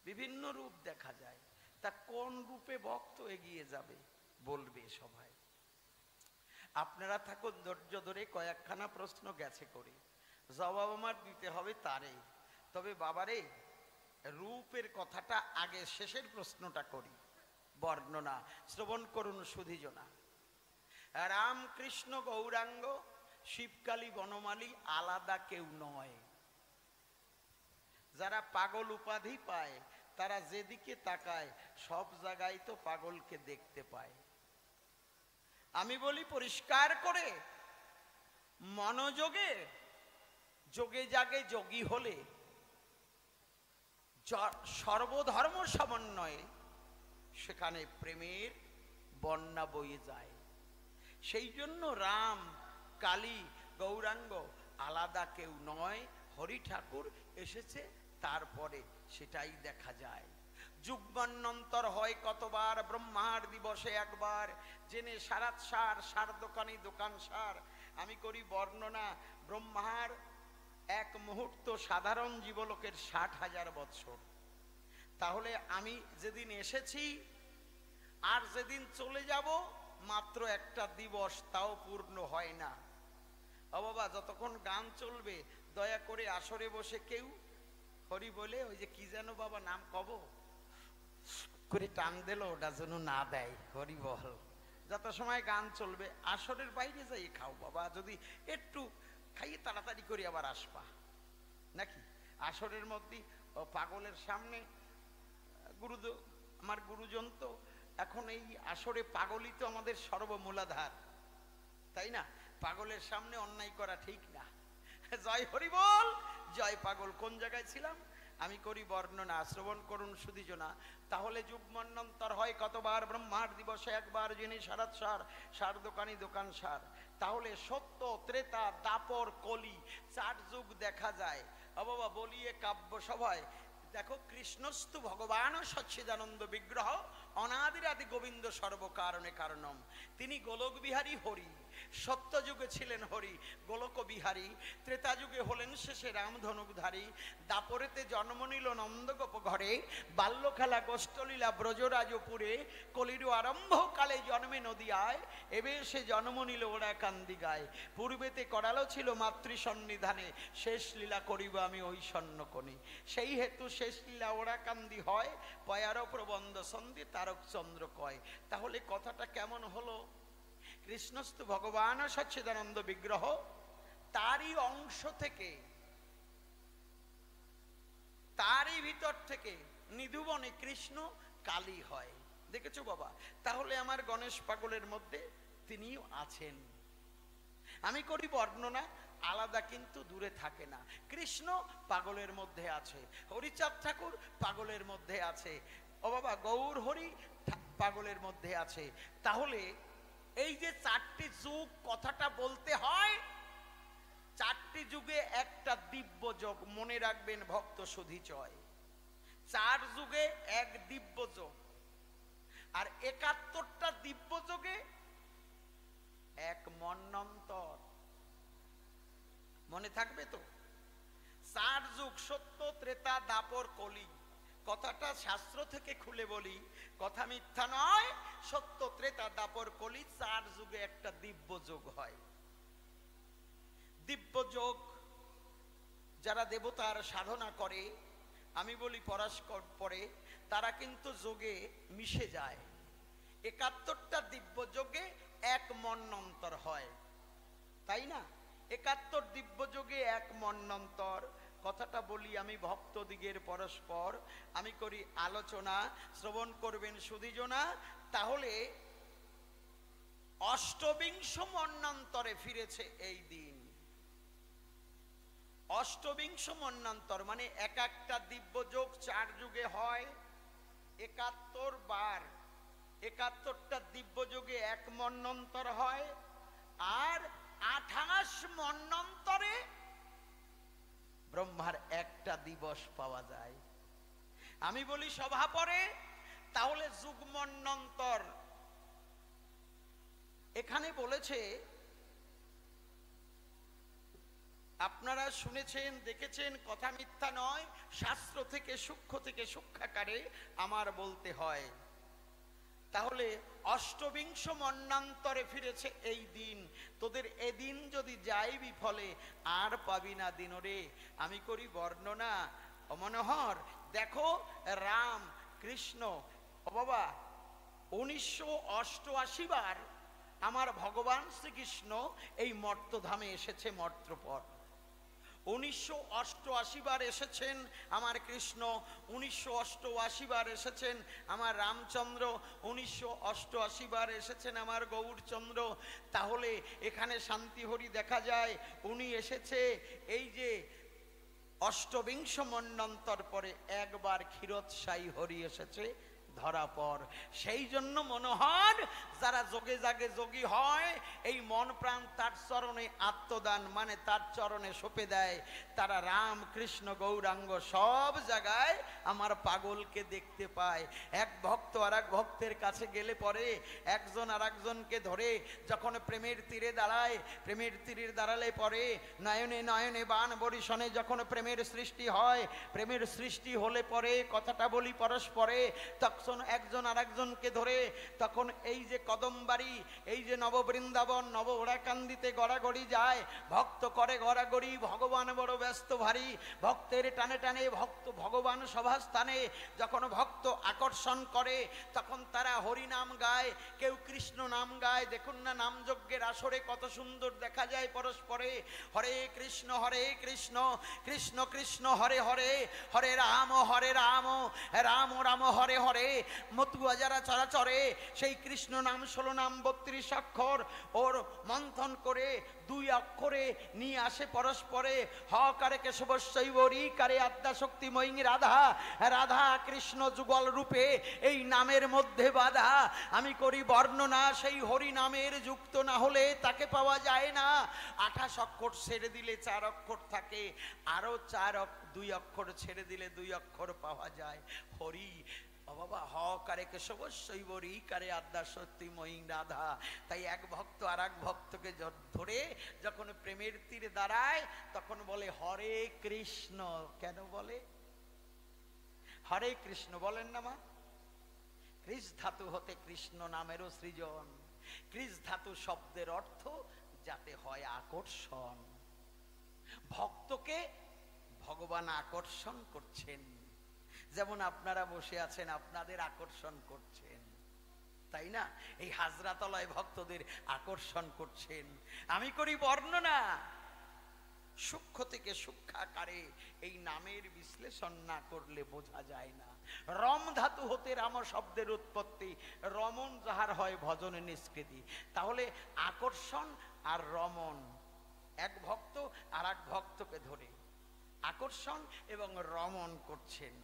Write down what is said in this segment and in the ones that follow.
বিভিন্ন রূপ দেখা যায়। তা কোন রূপে ভক্ত এগিয়ে যাবে বলবে সবাই। আপনারা থাকুন ধৈর্য ধরে, কয়েকখানা প্রশ্ন গেছে করে, জবাব আমার দিতে হবে তারে। তবে বাবারে, রূপের কথাটা আগে, শেষের প্রশ্নটা করি। বর্ণনা শ্রবণ করুন সুধীজনা। রামকৃষ্ণ গৌরাঙ্গ, শিবকালী বনমালী আলাদা কেউ নয়। যারা পাগল উপাধি পায় তারা যেদিকে তাকায় সব জায়গায় তো পাগলকে দেখতে পায়। আমি বলি পরিষ্কার করে, মনোযোগে যোগে জাগে যোগী হলে সর্বধর্ম সমন্বয়ে সেখানে প্রেমের বন্যা বয়ে যায়। সেই জন্য রাম, কালী, গৌরাঙ্গ আলাদা কেউ নয়। হরি ঠাকুর এসেছে তারপরে সেটাই দেখা যায়। যুগ্মান্নন্তর হয় কতবার, ব্রহ্মার দিবসে একবার, জেনে সারাত সার, সার দোকানি দোকান সার। আমি করি বর্ণনা, ব্রহ্মার এক মুহূর্ত সাধারণ জীবলোকের 60,000 বৎসর। তাহলে আমি যেদিন এসেছি আর যেদিন চলে যাব মাত্র একটা দিবস, তাও পূর্ণ হয় না। ও বাবা, যতক্ষণ গান চলবে দয়া করে আসরে বসে কেউ হরি বলে, ওই যে কি যেন বাবা নাম কব করে টান দিল, ওটা যেন না দেয়, হরি বল। যত সময় গান চলবে আসরের বাইরে যাই খাও বাবা, যদি একটু খাইয়ে তাড়াতাড়ি করে আবার আসবা নাকি। আসরের মধ্যে পাগলের সামনে আমার গুরুজন তো এখন এই আসরে পাগলই তো আমাদের সর্বমূলাধার, তাই না? পাগলের সামনে অন্যায় করা ঠিক না। জয় হরি বল, জয় পাগল। কোন জায়গায় ছিলাম? আমি করি বর্ণনা, শ্রবণ করুন সুধীজনা। তাহলে যুগ্মন্নন্তর হয় কতবার, ব্রহ্মার দিবসে একবার, যিনি সারাত সার, সার দোকানি দোকান সার। তাহলে সত্য, ত্রেতা, দাপর, কলি, 4 যুগ দেখা যায়। ও বাবা, বলিয়ে কাব্য সভায় দেখো, কৃষ্ণস্তু ভগবান সচ্চিদানন্দ বিগ্রহ, অনাদিরাদি গোবিন্দ সর্বকারণে কারণম। তিনি গোলক বিহারী হরি। সত্য যুগে ছিলেন হরি গোলক বিহারী, ত্রেতা যুগে হলেন শেষে রামধনুকধারী। দাপরেতে জন্ম নিল নন্দগোপ ঘরে, বাল্য খেলা গোষ্ঠলীলা ব্রজরাজপুরে। কলির আরম্ভ কালে জন্মে নদিয়ায়, এবে সে জন্ম নিল ওরা কান্দি গায়। পূর্বেতে করালো ছিল মাতৃ সন্নিধানে, শেষ লীলা করিব আমি ওই স্বর্ণকণি। সেই হেতু শেষ লীলা ওরা কান্দি হয়, পয়ার প্রবন্ধ সন্ধি তারক চন্দ্র কয়। তাহলে কথাটা কেমন হলো? কৃষ্ণস্তু ভগবান সচ্চিদানন্দ বিগ্রহ, তারই অংশ থেকে, তারই ভিতর থেকে নিধুবনে কৃষ্ণ কালী হয়। দেখেছো বাবা? তাহলে আমার গণেশ পাগলের মধ্যে তিনিও আছেন। আমি করি বর্ণনা, আলাদা কিন্তু দূরে থাকে না। কৃষ্ণ পাগলের মধ্যে আছে, হরিচাঁদ ঠাকুর পাগলের মধ্যে আছে, ও বাবা গৌর হরি পাগলের মধ্যে আছে। তাহলে এই যে 4টি যুগ কথাটা বলতে হয়, 4টি যুগে একটা দিব্য যোগ, মনে রাখবেন ভক্ত সুধীচয়। 4 যুগে এক দিব্য যোগ, আর 71টা দিব্য যোগে এক মন্বন্তর। মনে থাকবে তো? 4 যুগ, সত্য, ত্রেতা, দাপর, কলি। কথাটা শাস্ত্র থেকে খুলে বলি, কথা মিথ্যা নয়। সত্য, ত্রেতা, দাপর, কলি, 4 যুগে একটা দিব্য যোগ হয়। দিব্য যোগ যারা দেবতার সাধনা করে, আমি বলি পরস্পর পরে, তারা কিন্তু যোগে মিশে যায়। 71টা দিব্য যোগে এক মন্বন্তর হয়, তাই না? 71 দিব্য যোগে এক মন্বন্তর। কথাটা বলি আমি ভক্তদিগের পরস্পর, আমি করি আলোচনা, শ্রবণ করবেন সুধীজনা। তাহলে অষ্টবিংশ মন্বন্তরে ফিরেছে এই দিন। অষ্টবিংশ মন্বন্তর মানে এক একটা দিব্য যোগ 4 যুগে হয় 71 বার। 71টা দিব্য যোগে এক মন্বন্তর হয়, আর 28 মন্বন্তরে ব্রহ্মার একটা দিবস পাওয়া যায়। আমি বলি সভা পরে, তাহলে যুগ মন্বন্তর এখানে বলেছে আপনারা শুনেছেন, দেখেছেন, কথা মিথ্যা নয়, শাস্ত্র থেকে সূক্ষ্ম থেকে সূক্ষ্মাকারে আমার বলতে হয়। তাহলে অষ্টবিংশ মন্বন্তরে ফিরেছে এই দিন, তোদের এদিন যদি যাই বিফলে আর পাবি না দিন রে। আমি করি বর্ণনা অমনোহর, দেখো রাম কৃষ্ণ, ও বাবা 1988 বার আমার ভগবান শ্রীকৃষ্ণ এই মর্তধামে এসেছে, মর্তপর 1988 বার এসেছেন আমার কৃষ্ণ, 1988 বার এসেছেন আমার রামচন্দ্র, 1988 বার এসেছেন আমার গৌরচন্দ্র। তাহলে এখানে শান্তিহরি দেখা যায় উনি এসেছে এই যে অষ্টবিংশ মন্বন্তর পরে একবার ক্ষীরোৎসাহী হরি এসেছে ধরা পর। সেই জন্য মনোহর যারা যোগে জাগে যোগী হয়, এই মন প্রাণ তার চরণে আত্মদান মানে তার চরণে সঁপে দেয়, তারা রাম কৃষ্ণ গৌরাঙ্গ সব জায়গায় আমার পাগলকে দেখতে পায়। এক ভক্ত আর এক ভক্তের কাছে গেলে পরে একজন আর একজনকে ধরে যখন প্রেমের তীরে দাঁড়ায়, প্রেমের তীরে দাঁড়ালে পরে নয়নে নয়নে বান বরিশনে যখন প্রেমের সৃষ্টি হয়, প্রেমের সৃষ্টি হলে পরে কথাটা বলি পরস্পরে, তখন একজন আর একজনকে ধরে তখন এই যে কদমবাড়ি, এই যে নববৃন্দাবন নব ওড়াকান্দিতে গড়াগড়ি যায়, ভক্ত করে গড়াগড়ি, ভগবান বড় ব্যস্ত ভারী, ভক্তের টানে টানে ভক্ত ভগবান সভাস্থানে যখন ভক্ত আকর্ষণ করে তখন তারা হরি নাম গায়, কেউ কৃষ্ণ নাম গায়। দেখুন না নামযজ্ঞের আসরে কত সুন্দর দেখা যায় পরস্পরে হরে কৃষ্ণ কৃষ্ণ কৃষ্ণ হরে হরে, হরে রাম রাম রাম হরে হরে। মতুয়া যারা চরাচরে সেই কৃষ্ণ নাম 16 নাম 32 অক্ষর ওর মন্থন করে 2 অক্ষরে নিয়ে আসে পরস্পরে, হকারে কেশবশৈব রিকারে আদ্যা শক্তিময়ী রাধা, রাধা কৃষ্ণ যুগল রূপে এই নামের মধ্যে বাধা। আমি করি বর্ণনা, সেই হরি নামের যুক্ত না হলে তাকে পাওয়া যায় না। 28 অক্ষর ছেড়ে দিলে 4 অক্ষর থাকে, আরো 2 অক্ষর ছেড়ে দিলে 2 অক্ষর পাওয়া যায়। হরি বাবা হকারে কেশবশৈব রিকারে আদ্যা শক্তিময়ী রাধা। তাই এক ভক্ত আর এক ভক্তকে ধরে যখন প্রেমের তীরে দাঁড়ায় তখন বলে হরে কৃষ্ণ। কেন বলে হরে কৃষ্ণ? বলেন না মা, কৃষ ধাতু হতে কৃষ্ণ নামেরও সৃজন। কৃষ ধাতু শব্দের অর্থ যাতে হয় আকর্ষণ, ভক্তকে ভগবান আকর্ষণ করছেন। যেমন আপনারা বসে আছেন, আপনাদের আকর্ষণ করছেন, তাই না? এই হাজরাতলায় ভক্তদের আকর্ষণ করছেন। আমি করি বর্ণনা, সূক্ষ্ম থেকে সূক্ষ্মাকারে এই নামের বিশ্লেষণ না করলে বোঝা যায় না। রম ধাতু হতে রাম শব্দের উৎপত্তি, রমন যাহার হয় ভজনে নিষ্কৃতি। তাহলে আকর্ষণ আর রমন, এক ভক্ত আর এক ভক্তকে ধরে আকর্ষণ এবং রমন করছেন।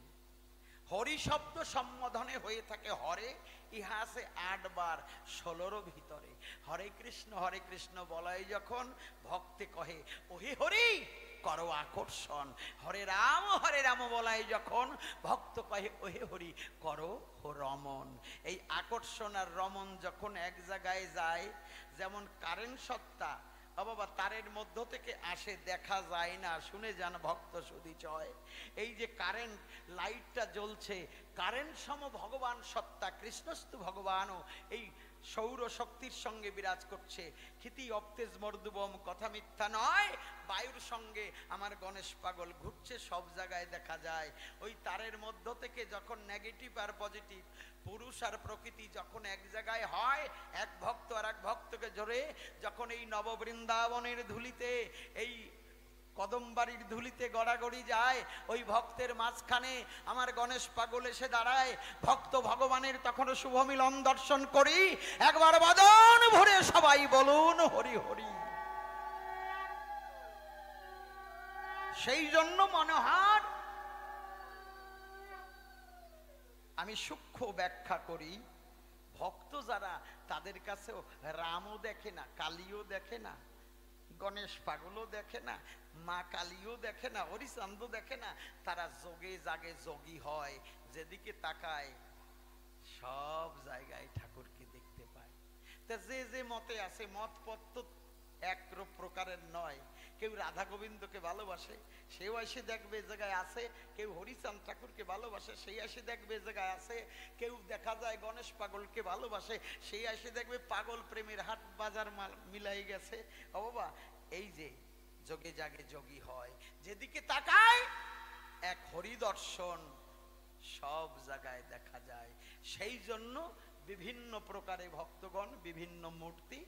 হরি শব্দ সম্বোধনে হয়ে থাকে হরে, ইহা আছে 8 বার 16 ভিতরে। হরে কৃষ্ণ বলাই যখন ভক্তে কহে ওহে হরি করো আকর্ষণ, হরে রাম বলাই যখন ভক্ত কহে ওহে হরি করো রমন। এই আকর্ষণ আর রমন যখন এক জায়গায় যায়, যেমন কারেন্ট সত্তা বাবা তারের মধ্য থেকে আসে, দেখা যায় না, শুনে যান ভক্ত সুধিচয়। এই যে কারেন্ট লাইটটা জ্বলছে, কারেন্ট সম ভগবান সত্তা কৃষ্ণস্তু ভগবানও এই সৌর শক্তির সঙ্গে বিরাজ করছে। ক্ষিতি অপ্তেজ মর্দুবম, কথা মিথ্যা নয়। বায়ুর সঙ্গে আমার গণেশ পাগল ঘুরছে, সব জায়গায় দেখা যায়। ওই তারের মধ্য থেকে যখন নেগেটিভ আর পজিটিভ, পুরুষ আর প্রকৃতি যখন এক জায়গায় হয়, এক ভক্ত আর এক ভক্তকে জোরে যখন এই নববৃন্দাবনের ধুলিতে, এই কদমবাড়ির ধুলিতে গড়াগড়ি যায়, ওই ভক্তের মাঝখানে আমার গণেশ পাগল এসে দাঁড়ায়। ভক্ত ভগবানের তখন শুভ মিলন দর্শন করি। একবার বাদন ভরে সবাই বলুন হরি হরি। সেই জন্য মনোহর আমি সূক্ষ্ম ব্যাখ্যা করি। ভক্ত যারা, তাদের কাছেও রামও দেখে না, কালীও দেখে না, গণেশ পাগলও দেখে না, মা কালীও দেখে না, হরিচান্দ দেখে না। তারা যোগে জাগে যোগী হয়, যেদিকে তাকায় সব জায়গায় ঠাকুরকে দেখতে পায়। তা যে যে মতে আছে, মত পথ তো এক প্রকারের নয়, কেউ রাধা গোবিন্দকে ভালোবাসে, সেও এসে দেখবে এ জায়গায় আছে। কেউ হরিচাঁদ ঠাকুরকে ভালোবাসে, সেই এসে দেখবে এ জায়গায় আছে। কেউ দেখা যায় গণেশ পাগলকে ভালোবাসে, সেই এসে দেখবে পাগল প্রেমের হাট বাজার মিলাই গেছে। ও বাবা, এই যে যোগে জাগে যোগী হয়, যেদিকে তাকায় এক হরিদর্শন সব জায়গায় দেখা যায়। সেই জন্য বিভিন্ন প্রকারে ভক্তগণ বিভিন্ন মূর্তি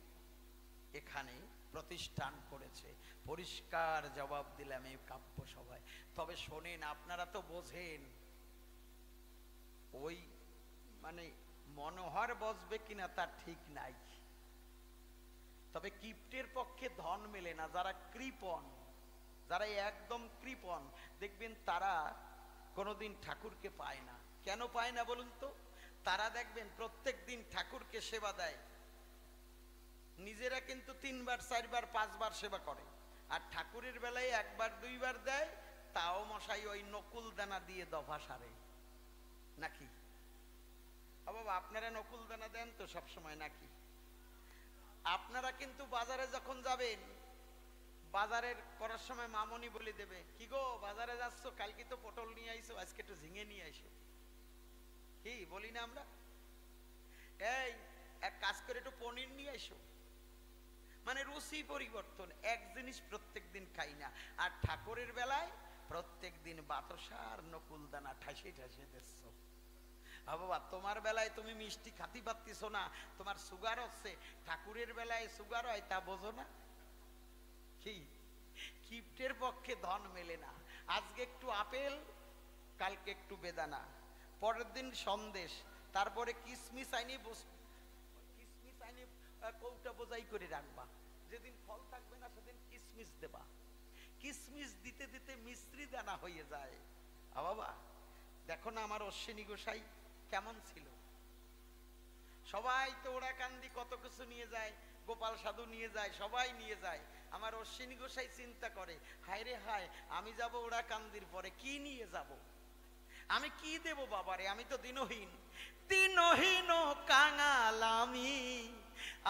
এখানে প্রতিষ্ঠান করেছে। পরিষ্কার জবাব দিলাম এই কাব্য সভায়। তবে শোনেন, আপনারা তো বোঝেন, ওই মানে মনোহর বসবে কিনা তার ঠিক নাই। তবে কিপ্টের পক্ষে ধন মেলে না। যারা কৃপণ, যারা একদম কৃপণ, দেখবেন তারা কোনোদিন ঠাকুরকে পায় না। কেন পায় না বলুন তো? তারা দেখবেন প্রত্যেক দিন ঠাকুরকে সেবা দেয়, নিজেরা কিন্তু 3 বার 4 বার 5 বার সেবা করে, আর ঠাকুরের বেলায় 1 বার 2 বার দেয়, তাও মশাই ওই নকুল দানা দিয়ে দফা সারে নাকি? বাবা, আপনারা নকুল দানা দেন তো সব সময় নাকি? আপনারা কিন্তু বাজারে যখন যাবেন, বাজারের করার সময় মামনি বলে দেবে, কি গো বাজারে যাচ্ছ, কালকে তো পটল নিয়ে আইছো, আজকে একটু ঝিঙে নিয়ে আইসো। কি বলি না আমরা? এই এক কাজ করে একটু পনির নিয়ে আইসো। মানে রুচি পরিবর্তন, এক জিনিস প্রত্যেক দিন খাই না। আর ঠাকুরের বেলায় প্রত্যেক দিন বাতাসা আর নকুল দানা ঠাসে ঠাসে দিচ্ছ। বাবা, তোমার বেলায় তুমি মিষ্টি খাতি পাচ্ছিস না, তোমার সুগার হচ্ছে। ঠাকুরের বেলায় সুগার হয় তা বোঝো না? কি কিপ্টের পক্ষে ধন মেলে না। আজকে একটু আপেল, কালকে একটু বেদানা, পরের দিন সন্দেশ, তারপরে কিসমিস আইনি কৌটা বোঝাই করে রাখবা। যেদিন ফল থাকবে না সেদিন কিসমিস দেবা। কিসমিস দিতে দিতে মিস্ত্রি দানা হয়ে যায়। বাবা দেখো না আমার অশ্বিনী গোসাই কেমন ছিল। সবাই তো ওরা কান্দি কত কিছু নিয়ে যায়, গোপাল সাধু নিয়ে যায়, সবাই নিয়ে যায়। আমার অশ্বিনী গোসাই চিন্তা করে, হায় রে হায়, আমি যাব ওরা কান্দির পরে, কি নিয়ে যাব, আমি কি দেব বাবারে, আমি তো দিনহীন। দিনহীন কাঙাল আমি,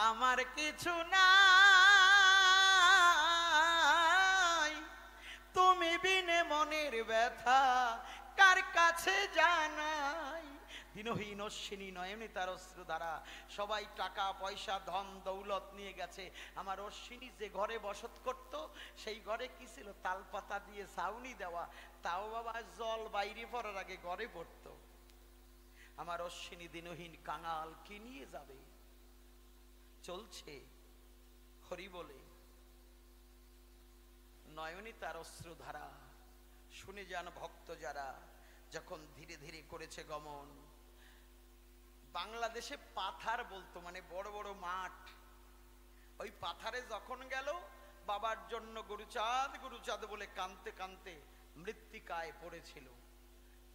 আমার কিছু নাই, তুমি বিনে মনের ব্যথা কার কাছে জানাই। দিনহীন অশ্বিনী নয়নে তার অশ্রুধারা। সবাই টাকা পয়সা ধন দৌলত নিয়ে গেছে। আমার অশ্বিনী যে ঘরে বসত করত, সেই ঘরে কি ছিল, তালপাতা দিয়ে ছাউনি দেওয়া, তাও বাবা জল বাইরে পড়ার আগে ঘরে পড়ত। আমার অশ্বিনী দিনহীন কাঙাল কি নিয়ে যাবে? চলছে হরি বলে, নয়নে তার অশ্রুধারা। শুনে যান ভক্ত যারা, যখন ধীরে ধীরে করেছে গমন। বাংলাদেশে পাথার বলতো, মানে বড় বড় মাঠ, ওই পাথারে যখন গেল, বাবার জন্য গুরুচাঁদ গুরুচাঁদ বলে কানতে কানতে মৃত্তিকায় পড়েছিল,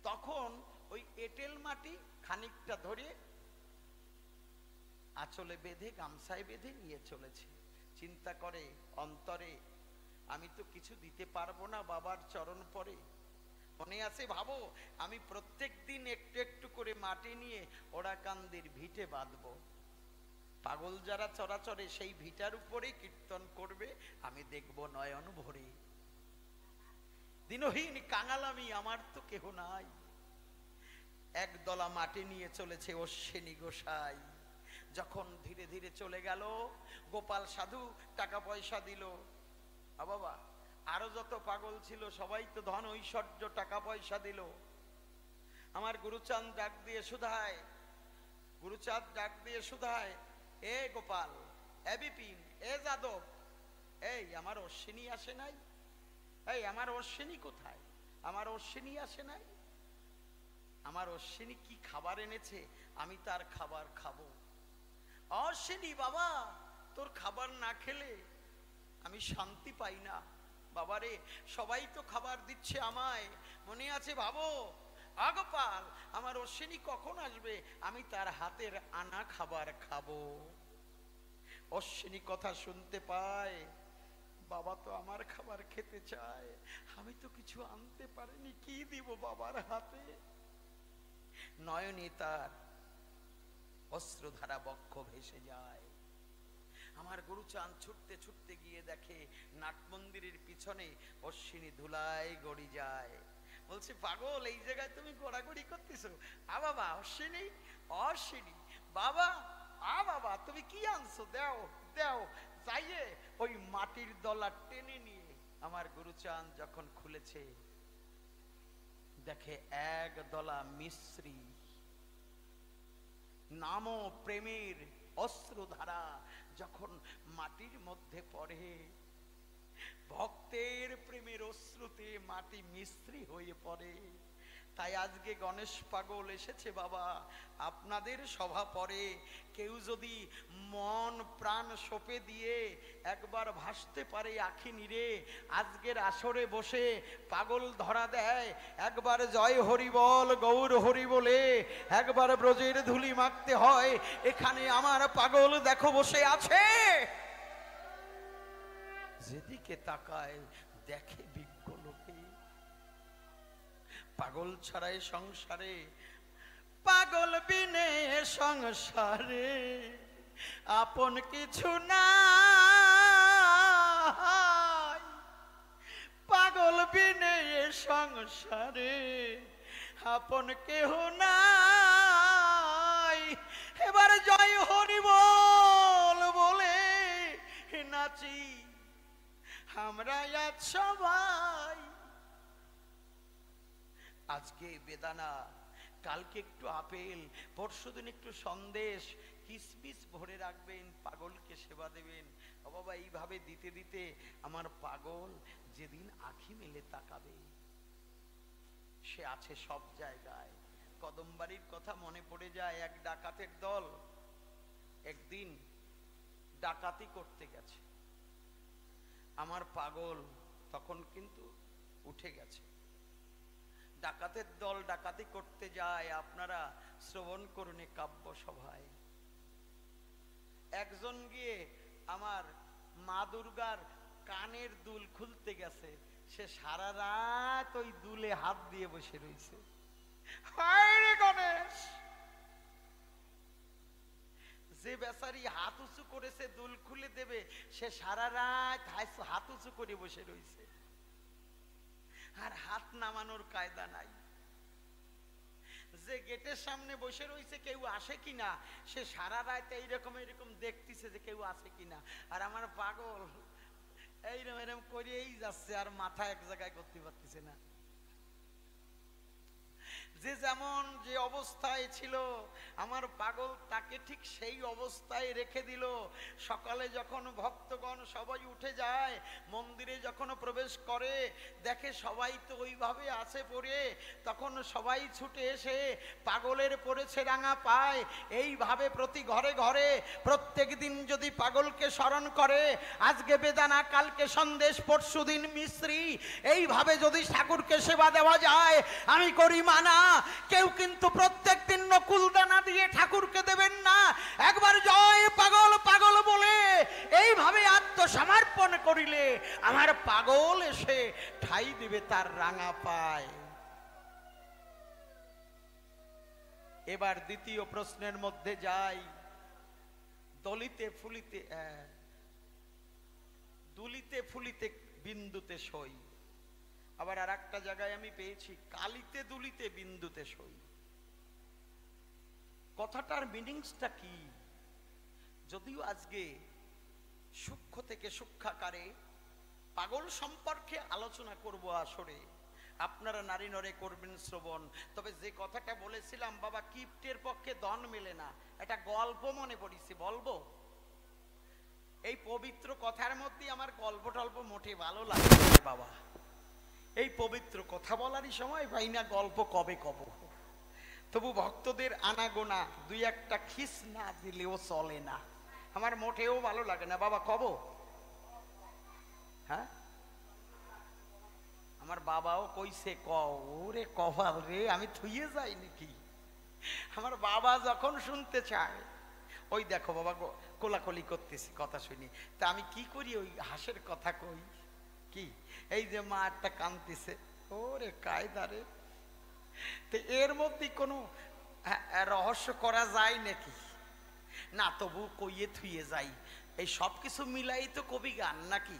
তখন ওই এঁটেল মাটি খানিকটা ধরে আঁচলে বেঁধে, গামছায় বেঁধে নিয়ে চলেছে। চিন্তা করে অন্তরে, আমি তো কিছু দিতে পারবো না বাবার চরণ পরে। মনে আছে, ভাবো, আমি প্রত্যেক দিন একটু একটু করে মাটি নিয়ে ওরা কান্দির ভিটে বাঁধবো। পাগল যারা চরাচরে সেই ভিটার উপরে কীর্তন করবে, আমি দেখব নয়ন ভরে। দিনহীন কাঙাল আমি, আমার তো কেহ নাই। একদলা মাটি নিয়ে চলেছে অশ্বিনী গোসাই। যখন ধীরে ধীরে চলে গেল, গোপাল সাধু টাকা পয়সা দিল। বাবা, আরো যত পাগল ছিল সবাই তো ধন ঐশ্বর্য টাকা পয়সা দিল। আমার গুরুচাঁদ ডাক দিয়ে শুধায়, গুরুচাঁদ ডাক দিয়ে শুধায়, এ গোপাল, এ বিপিন, এ যাদব, এই আমার অশ্বিনী আসে নাই? এই আমার অশ্বিনী কোথায়? আমার অশ্বিনী আসে নাই? আমার অশ্বিনী কি খাবার এনেছে, আমি তার খাবার খাবো। অশ্বিনী বাবা, তোর খাবার না খেলে আমি শান্তি পাই না। বাবারে, সবাই তো খাবার দিচ্ছে আমায়, মনে আছে ভাবো। আগোপাল, আমার অশ্বিনী কখন আসবে, আমি তার হাতের আনা খাবার খাবো। অশ্বিনী কথা শুনতে পায়, বাবা তো আমার খাবার খেতে চায়, আমি তো কিছু আনতে পারিনি, কি দিব বাবার হাতে। নয়নে তার অশ্রুধারা বক্ষ ভেসে যায়। আমার গুরুচাঁদ ছুটতে ছুটতে গিয়ে দেখে নাট মন্দিরের পিছনে অশ্বিনী ধুলায় গড়ি যায়। বলছে পাগল, এই জায়গায় তুমি গড়াগড়ি করতেছো? আ বাবা অশ্বিনী, অশ্বিনী বাবা, আ বাবা তুমি কি আনছো, দাও দাও। যাইয়ে ওই মাটির দলা টেনে নিয়ে আমার গুরুচাঁদ যখন খুলেছে, দেখে এক দলা মিশ্রি, নামও প্রেমের অশ্রুধারা যখন মাটির মধ্যে পড়ে, ভক্তের প্রেমের অশ্রুতে মাটি মিশ্রি হয়ে পড়ে। তাই আজকে গণেশ পাগল এসেছে বাবা আপনাদের সভা পরে, কেউ যদি মন প্রাণ সঁপে দিয়ে একবার ভাসতে পারে আখি নিরে, আজকের আসরে বসে পাগল ধরা দেয়, একবার জয় হরি বল গৌর হরি বলে একবার ব্রজের ধুলি মাখতে হয়। এখানে আমার পাগল দেখো বসে আছে, যেদিকে তাকায় দেখে বিজ্ঞ লোকে। পাগল ছাড়াই সংসারে, পাগল বিনে সংসারে আপন কিছু না, পাগল বিনে সংসারে আপন কেহ নাই। এবার জয় হরি বল বলে নাচি আমরা আজ সবাই। আজকে বেদানা, কালকে একটু আপেল, পরশুদিন একটু সন্দেশ, কিসমিস ভরে রাখবেন, পাগলকে সেবা দেবেন। ও বাবা এইভাবে দিতে দিতে আমার পাগল যেদিন আঁখি মেলে তাকাবে, সে আছে সব জায়গায়। কদমবাড়ির কথা মনে পড়ে যায়, এক ডাকাতের দল একদিন ডাকাতি করতে গেছে। আমার পাগল তখন কিন্তু উঠে গেছে। ডাকাতের দল ডাকাতি করতে যায়, আপনারা শ্রবণ করুন কাব্য সভায়। একজন গিয়ে আমার মা দুর্গার কানের দুল খুলতে গেছে, সে সারা রাত ওই দুলে হাত দিয়ে বসে রয়েছে। গণেশ, যে বেচারি হাত উঁচু করেছে দুল খুলে দেবে, সে সারা রাত হাত উঁচু করে বসে রয়েছে, আর হাত নামানোর কায়দা নাই। যে গেটের সামনে বসে রয়েছে কেউ আসে কিনা, সে সারা রাত এইরকম এরকম দেখতেছে যে কেউ আসে কিনা, আর আমার পাগল এইরকম এরকম করেই যাচ্ছে, আর মাথা এক জায়গায় করতে পারতেছে না। যে যেমন যে অবস্থায় ছিল আমার পাগল তাকে ঠিক সেই অবস্থায় রেখে দিল। সকালে যখন ভক্তগণ সবাই উঠে যায়, মন্দিরে যখন প্রবেশ করে দেখে সবাই তো ওইভাবে আছে পড়ে, তখন সবাই ছুটে এসে পাগলের পড়েছে রাঙা পায়। এইভাবে প্রতি ঘরে ঘরে প্রত্যেক দিন যদি পাগলকে স্মরণ করে, আজকে বেদানা, কালকে সন্দেশ, পরশুদিন মিশ্রি, এইভাবে যদি ঠাকুরকে সেবা দেওয়া যায়, আমি করি মানা। কেউ কিন্তু প্রত্যেক দিন নকুল দানা দিয়ে ঠাকুরকে দেবেন না। একবার জয় পাগল পাগল বলে এইভাবে আত্মসমর্পণ করিলে আমার পাগল এসে ঠাই দিবে তার রাঙা পায়। এবার দ্বিতীয় প্রশ্নের মধ্যে যাই। দলিতে ফুলিতে দুলিতে ফুলিতে বিন্দুতে সই। আবার আর একটা জায়গায় আমি পেয়েছি, কালিতে দুলিতে বিন্দুতে সই। কথাটার মিনিংসটা কি? যদিও আজকে সূক্ষ্ম থেকে সূক্ষ্মাকারে পাগল সম্পর্কে আলোচনা করব আসরে, আপনারা নারী নরে করবেন শ্রবণ। তবে যে কথাটা বলেছিলাম বাবা, কিপ্টের পক্ষে দন মেলে না, একটা গল্প মনে পড়িছে, বলবো? এই পবিত্র কথার মধ্যে আমার গল্প টল্প মোটে ভালো লাগে বাবা। এই পবিত্র কথা বলারই সময় পাই না, গল্প কবে কব। তবু ভক্তদের আনাগোনা দুই একটা খিস না দিলেও চলে না, আমার মোটেও ভালো লাগে না বাবা। কব? হ্যাঁ, আমার বাবাও কইছে ওরে কপাল রে, আমি থুইয়ে যাই নাকি? আমার বাবা যখন শুনতে চায়, ওই দেখো বাবা কোলাকলি করতেছি কথা শুনি, তা আমি কি করি? ওই হাসের কথা কই কি, এই যে মা একটা কাঁদতেছে, ওরে কায়দারে। তো এর মধ্যে কোনো রহস্য করা যায় নাকি? না, তবু কইয়ে থুইয়ে যাই। এই সব কিছু মিলাই তো কবি গান নাকি?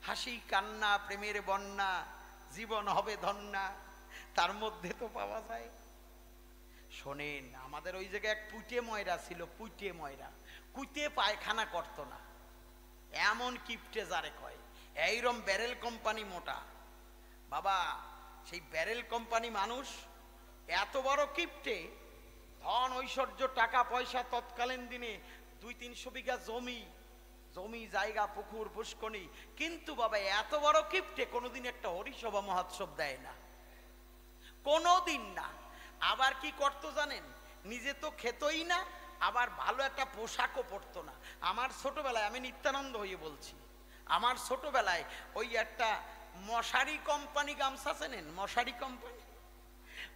হাসি কান্না প্রেমের বন্যা, জীবন হবে ধন্যা, তার মধ্যে তো পাওয়া যায়। শোনেন, আমাদের ওই জায়গায় এক পুটে ময়রা ছিল, পুটে ময়রা, কুইতে পায়খানা করতো না, এমন কিপটে যারে কয়। এইরকম ব্যারেল কোম্পানি মোটা বাবা, সেই ব্যারেল কোম্পানি মানুষ, এত বড় কিপটে, ধন ঐশ্বর্য টাকা পয়সা, তৎকালীন দিনে 200-300 বিঘা জমি জমি জায়গা পুকুর পুষ্করণী, কিন্তু বাবা এত বড় কিপটে কোনোদিন একটা হরিসভা মহোৎসব দেয় না, কোনোদিন না। আবার কি করতো জানেন? নিজে তো খেতই না, আবার ভালো একটা পোশাকও পরতো না। আমার ছোটবেলায়, আমি নিত্যানন্দ হয়ে বলছি, আমার ছোটবেলায় ওই একটা মশারি কোম্পানি গামছা চেনেন? মশারি কোম্পানি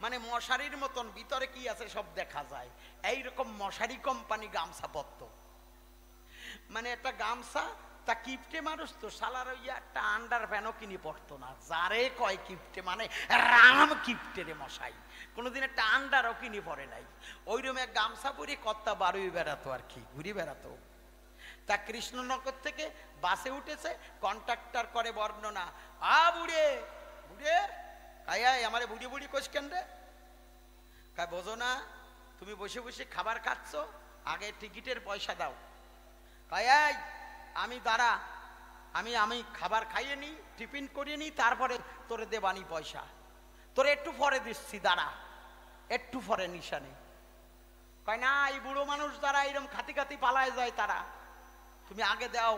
মানে মশারির মতন ভিতরে কি আছে সব দেখা যায়, এইরকম মশারি কোম্পানি গামছা পরতো। মানে একটা গামছা, তা কিপটে মানুষ তো শালার ওই একটা আন্ডার প্যানও কিনে পড়তো না। যারে কয় কিপটে মানে রাম কিপটে রে মশাই, কোনোদিন একটা আন্ডারও কিনে পড়ে নাই। ওইরকম এক গামছা পরে কর্তা বারুই বেড়াতো আর কি, ঘুরে বেড়াতো। তা কৃষ্ণনগর থেকে বাসে উঠেছে, কন্ট্রাক্টর করে বর্ণনা, বুড়ে বুড়ে কায়াই আমারে বুড়ি বুড়ি কোষ কেন রে? কায় বোঝো না, তুমি বসে বসে খাবার খাচ্ছ, আগে টিকিটের পয়সা দাও। কায়াই আমি দাঁড়া, আমি খাবার খাইয়ে নিই, টিফিন করিয়ে নিই, তারপরে তোরে দেবানি পয়সা, তোরে একটু পরে দিচ্ছি, দাঁড়া একটু পরে, নিশানে। কয় না, এই বুড়ো মানুষ যারা এরকম খাতি খাতি পালায় যায় তারা, তুমি আগে দাও।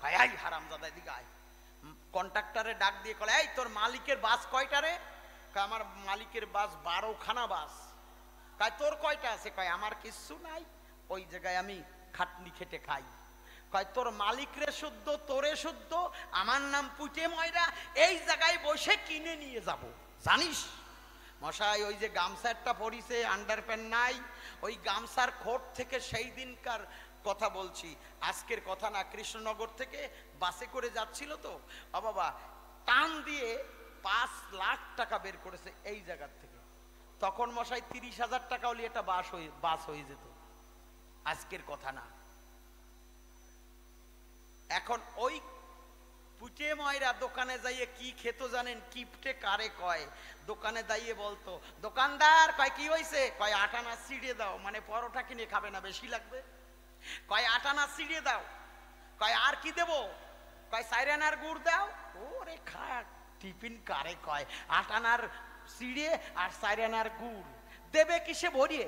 কায়াই হারামজাদা দিকে আয়। কন্ট্রাক্টরে ডাক দিয়ে কয়, এই তোর মালিকের বাস কয়টা রে? কয় আমার মালিকের বাস 12খানা বাস। কয় তোর কয়টা আছে? কয় আমার কিচ্ছু নাই, ওই জায়গায় আমি খাটনি খেটে খাই। কয় তোর মালিক রে শুদ্ধ, তোরে শুদ্ধ, আমার নাম পুটে ময়রা, এই জায়গায় বসে কিনে নিয়ে যাব, জানিস? মশাই ওই যে গামছাটা পরিছে, আন্ডারপ্যান্ট নাই, ওই গামছার খোট থেকে সেই দিনকার কথা বলছি, আজকের কথা না। কৃষ্ণনগর থেকে বাসে করে যাচ্ছিল তো, বাবা টান দিয়ে 5 লাখ টাকা বের করেছে এই জায়গার থেকে। তখন মশাই 30,000 টাকা হলে এটা বাস হয়ে যেত, আজকের কথা না। এখন ওই পুটে ময়রা দোকানে যাইয়ে কি খেত জানেন? কিপটে কারে কয়? দোকানে দাইয়ে বলতো, দোকানদার কয় কি হয়েছে? কয় 8 আনা ছিড়ে দাও, মানে পরোটা কিনে খাবে না, বেশি লাগবে। কয় 8 আনা ছিড়ে দাও। কয় আর কি দেবো? কয় 4 আনার গুড় দাও। ওরে খা, টিফিন কারে কয়? 8 আনার ছিড়ে আর 4 আনার গুড় দেবে কিসে ভরিয়ে?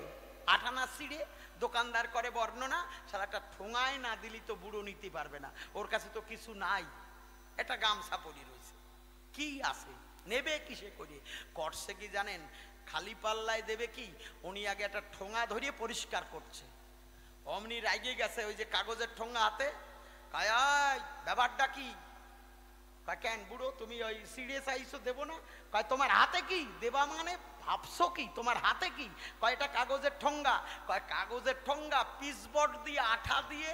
8 আনা ছিড়ে। দোকানদার করে বর্ণনা, সারাটা ঠোঙায় না দিলি তো বুড়ো নিতে পারবে না, ওর কাছে তো কিছু নাই, এটা গামছা পরি রয়েছে, কি আছে, নেবে কিসে করে? করছে কি জানেন? খালি পাল্লায় দেবে কি, উনি আগে একটা ঠোঙা ধরিয়ে পরিষ্কার করছে, অমনি রাইগে গেছে, ওই যে কাগজের ঠোঙা হাতে। কয় ব্যাপারটা কি? কয় কেন বুড়ো, তুমি ওই সিরিয়াস আইসো, দেবো না? কয় তোমার হাতে কি দেবা, মানে ভাবছো কি তোমার হাতে কি? কয় এটা কাগজের ঠোঙ্গা। কয় কাগজের ঠোঙ্গা, পিসবোর্ড দিয়ে আঠা দিয়ে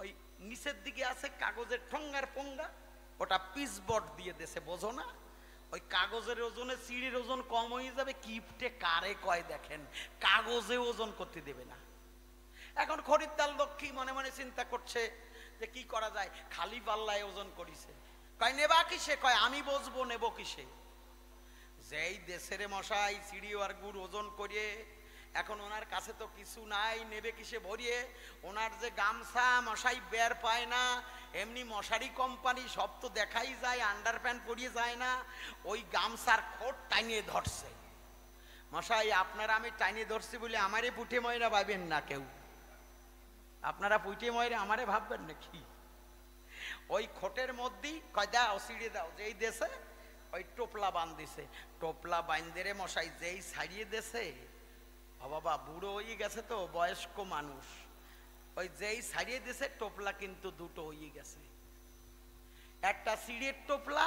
ওই নিচের দিকে আছে কাগজের ঠোঙ্গার পোঙ্গা, ওটা পিসবোর্ড দিয়ে দেশে, বোঝো না? ওই কাগজের ওজনে সিঁড়ির ওজন কম হয়ে যাবে। কিপটে কারে কয় দেখেন, কাগজে ওজন করতে দেবে না। এখন খরিদ্দার লক্ষ্মী মনে মনে চিন্তা করছে যে কি করা যায়, খালি পাল্লায় ওজন করিছে। কয় নেবা কিসে? কয় আমি বসবো, নেবো কিসে? যেই দেশের মশাই সিঁড়ি আর গুড় ওজন করিয়ে, এখন ওনার কাছে তো কিছু নাই, নেবে কিসে ভরিয়ে? ওনার যে গামছা মশাই বের পায় না, এমনি মশারি কোম্পানি সব তো দেখাই যায়, আন্ডারপ্যান্ট পরিয়ে যায় না, ওই গামছার খোট টাইনিয়ে ধরছে। মশাই আপনারা আমি টাইনিয়ে ধরছি বলে আমারে পুটে ময়রা ভাবেন না কেউ, আপনারা পুটে ময়রা আমারে ভাববেন নাকি? ওই খোটের মধ্যেই কয় দাও সিঁড়ে দাও, যেই দেশে ওই টোপলা বান্ধিছে, টোপলা বাইন্দেরে মশাই যেই ছাড়িয়ে দেশে, বাবা বুড়ো হয়ে গেছে তো, বয়স্ক মানুষ, ওই যেই ছাড়িয়ে দিয়েছে টোপলা কিন্তু দুটো হয়ে গেছে, একটা সিঁড়ের টোপলা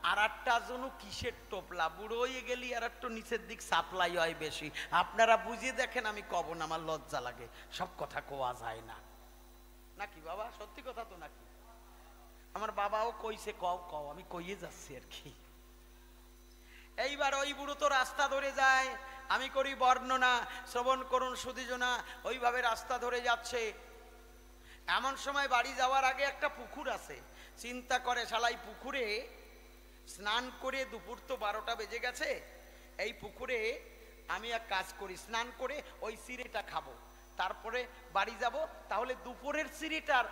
আর একটা জন্য কিসের টোপলা। বুড়ো হয়ে গেলি আর একটু নিচের দিক সাপ্লাই হয় বেশি, আপনারা বুঝিয়ে দেখেন, আমি কব না, আমার লজ্জা লাগে, সব কথা কোয়া যায় না নাকি বাবা? সত্যি কথা তো নাকি? আমার বাবাও কইছে কও কও, আমি কইয়ে যাচ্ছি আর কি। এইবার ওই বুড়ো তো রাস্তা ধরে যায়, আমি করি বর্ণনা, শ্রবণ করুন সুধীজনা। ওইভাবে রাস্তা ধরে যাচ্ছে, এমন সময় বাড়ি যাওয়ার আগে একটা পুকুর আছে, চিন্তা করে শালাই পুকুরে স্নান করে, দুপুর তো 12টা বেজে গেছে, এই পুকুরে আমি এক কাজ করি, স্নান করে ওই চিড়েটা খাবো, তারপরে বাড়ি যাব, তাহলে দুপুরের চিড়েটার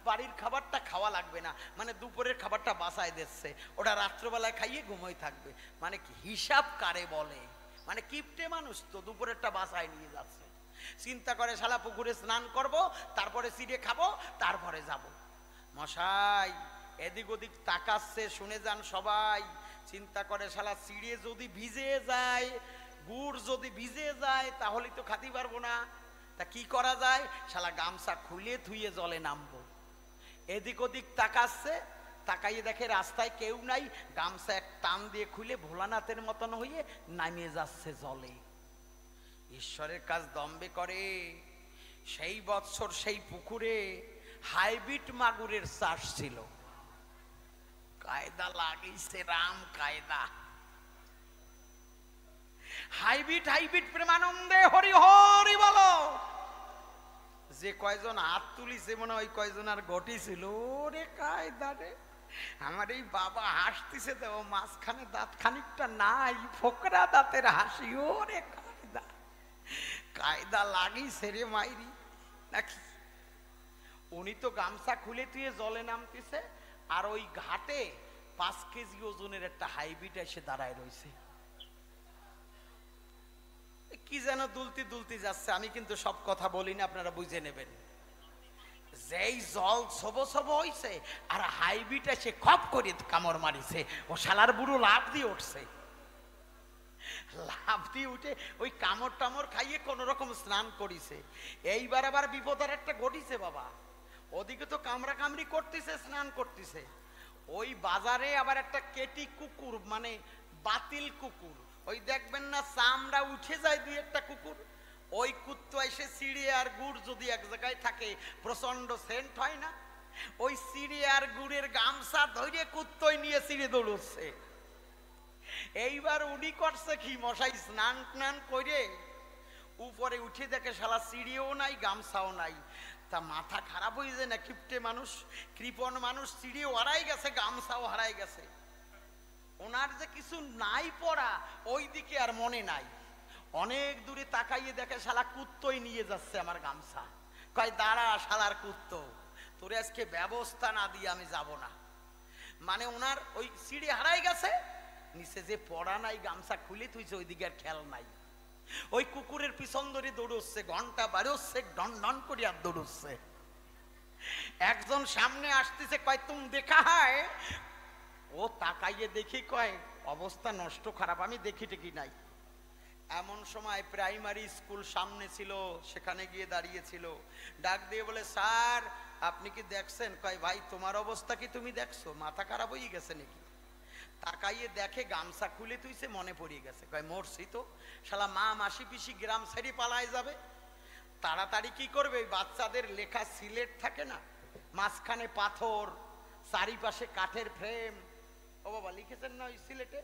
বাড়ির খাবারটা খাওয়া লাগবে না, মানে দুপুরের খাবারটা বাসায় দিচ্ছে, ওটা রাত্রবেলায় খাইয়ে ঘুমোই থাকবে। মানে কি হিসাব কারে বলে, মানে কিপটে মানুষ তো, দুপুরেরটা বাসায় নিয়ে যাচ্ছে। চিন্তা করে শালা পুকুরে স্নান করব, তারপরে চিড়ে খাবো, তারপরে যাব। মশাই এদিক ওদিক তাকাচ্ছে, শুনে যান সবাই। চিন্তা করে শালা চিড়ে যদি ভিজে যায়, গুড় যদি ভিজে যায়, তাহলে তো খাতে পারবো না। তা কি করা যায়? শালা গামছা খুলে ধুয়ে জলে নামবো। এদিক ওদিক তাকাচ্ছে, তাকাইয়ে দেখে রাস্তায় কেউ নাই, গামছা এক টান দিয়ে খুলে ভোলানাথের মতন হয়ে নামিয়ে যাচ্ছে জলে। ঈশ্বরের কাজ দম্বে করে। সেই বৎসর সেই পুকুরে হাইব্রিড মাগুরের চাষ ছিল। কায়দা লাগিয়েছে রাম কায়দা। হাইব্রিড প্রেমানন্দে হরি হরি বলো। যে কয়জন হাত তুলিছে মনে ওই কয়জন আর গটি ছিল। রে কায়দা রে, আমার এই বাবা হাসতেছে তো, মাঝখানে দাঁত খানিকটা নাই, ফোকরা দাঁতের হাসি। ও রে কায়দা, কায়দা লাগিয়েছে রে মাইরি নাকি। উনি তো গামছা খুলে তুই জলে নামতেছে, আর ওই ঘাটে 5 কেজি ওজনের একটা হাইব্রিড এসে দাঁড়ায় রয়েছে। কি যেন দুলতি দুলতি যাচ্ছে, আমি কিন্তু সব কথা বলি না, আপনারা বুঝে নেবেন। যেই জল ছবো ছবো হইছে, আর হাইব্রিড এসে খপ করে কামড় মারিছে, ও শালার বুড়ো লাফ দিয়ে উঠছে। লাফ দিয়ে উঠে ওই কামড় টামড় খাইয়ে কোন রকম স্নান করিছে। এইবার আবার বিপদের একটা ঘটিছে বাবা। ওদিকে তো কামড়া কামড়ি করতেছে, স্নান করতেছে, ওই বাজারে আবার একটা কেটি কুকুর, মানে বাতিল কুকুর, ওই দেখবেন না চামড়া উঠে যায় দুই একটা কুকুর, ওই কুত্তো এসে চিড়ে আর গুড় যদি এক জায়গায় থাকে প্রচন্ড সেন্ট হয় না, ওই চিড়ে আর গুড়ের গামছা ধরে কুত্তই নিয়ে চিড়ে দৌড়চ্ছে। এইবার উনি করছে কি, মশাই স্নান টান করে উপরে উঠে দেখে শালা চিড়েও নাই, গামছাও নাই। তা মাথা খারাপ হয়ে যায় না, কিপটে মানুষ, কৃপণ মানুষ, চিড়েও হারাই গেছে, গামছাও হারাই গেছে। ওনার যে কিছু নাই পড়া, ওই দিকে আর মনে নাই। অনেক দূরে তাকাইয়ে দেখে শালা কুত্তই নিয়ে যাচ্ছে আমার গামছা। কয় দাঁড়া শালার কুত্তো, তোরে আজকে ব্যবস্থা না দিয়ে আমি যাব না। মানে ওনার ওই চিড়ে হারাই গেছে, নিচে যে পড়া নাই, গামছা খুলে তুইছে, ওই দিকে আর খেয়াল নাই। ওই কুকুরের পিছন ধরে দৌড়চ্ছে, ঘন্টা বাড়ছে, ডন ডন করে আর দৌড়চ্ছে। একজন সামনে আসতেছে, কয় তুম দেখা হয়। ও তাকাইয়ে দেখি, কয় অবস্থা নষ্ট খারাপ, আমি দেখি টেকি নাই। এমন সময় প্রাইমারি স্কুল সামনে ছিল, সেখানে গিয়ে দাঁড়িয়েছিল, ডাক দিয়ে বলে স্যার আপনি কি দেখছেন? কয় ভাই তোমার অবস্থা কি তুমি দেখছো? মাথা খারাপ হয়ে গেছে নাকি? তাকাইয়ে দেখে গামছা খুলে তুইছে, মনে পড়ে গেছে। কয় মরছি তো, শালা মা মাসি পিসি গ্রাম ছেড়ে পালায় যাবে, তাড়াতাড়ি কি করবে? বাচ্চাদের লেখা সিলেট থাকে না, মাঝখানে পাথর, চারিপাশে কাঠের ফ্রেম। ও বাবা লিখেছেন না ওই সিলেটে,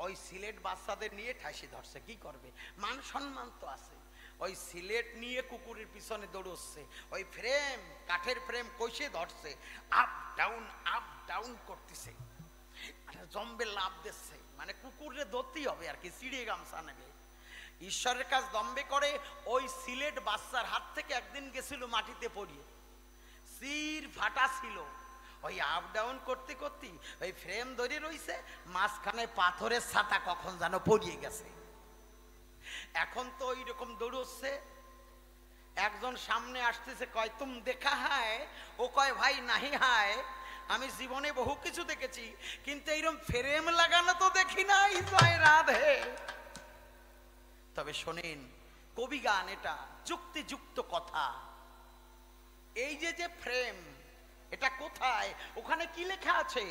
ওই সিলেট বাচ্চাদের নিয়ে ঠাসি ধরছে। কি করবে, মান সম্মান তো আছে। ওই সিলেট নিয়ে কুকুরের পিছনে দৌড়চ্ছে, ওই ফ্রেম, কাঠের ফ্রেম কষে ধরছে, আপ ডাউন করতেছে, জম্বে লাভ দিচ্ছে, মানে কুকুরে ধরতেই হবে আর কি, চিড়ে গামছা নেবে। ঈশ্বরের কাজ দম্বে করে। ওই সিলেট বাচ্চার হাত থেকে একদিন গেছিল মাটিতে পড়িয়ে, সির ফাটা ছিল। ওই আপ ডাউন করতে করতে ওই ফ্রেম ধরে রইছে, মাঝখানে পাথরের ছাতা কখন যেন পড়িয়ে গেছে। এখন তো ওই রকম দৌড়চ্ছে। একজন সামনে আসতেছে, কয় তুম দেখা হয়? ও কয় ভাই নাহি হায়, আমি জীবনে বহু কিছু দেখেছি, কিন্তু এইরকম ফ্রেম লাগানো তো দেখি নাই। জয় রাধে। তবে শোনেন, কবি গান, এটা যুক্তিযুক্ত কথা। এই যে ফ্রেম, এটা কোথায়, ওখানে কি লেখা আছে?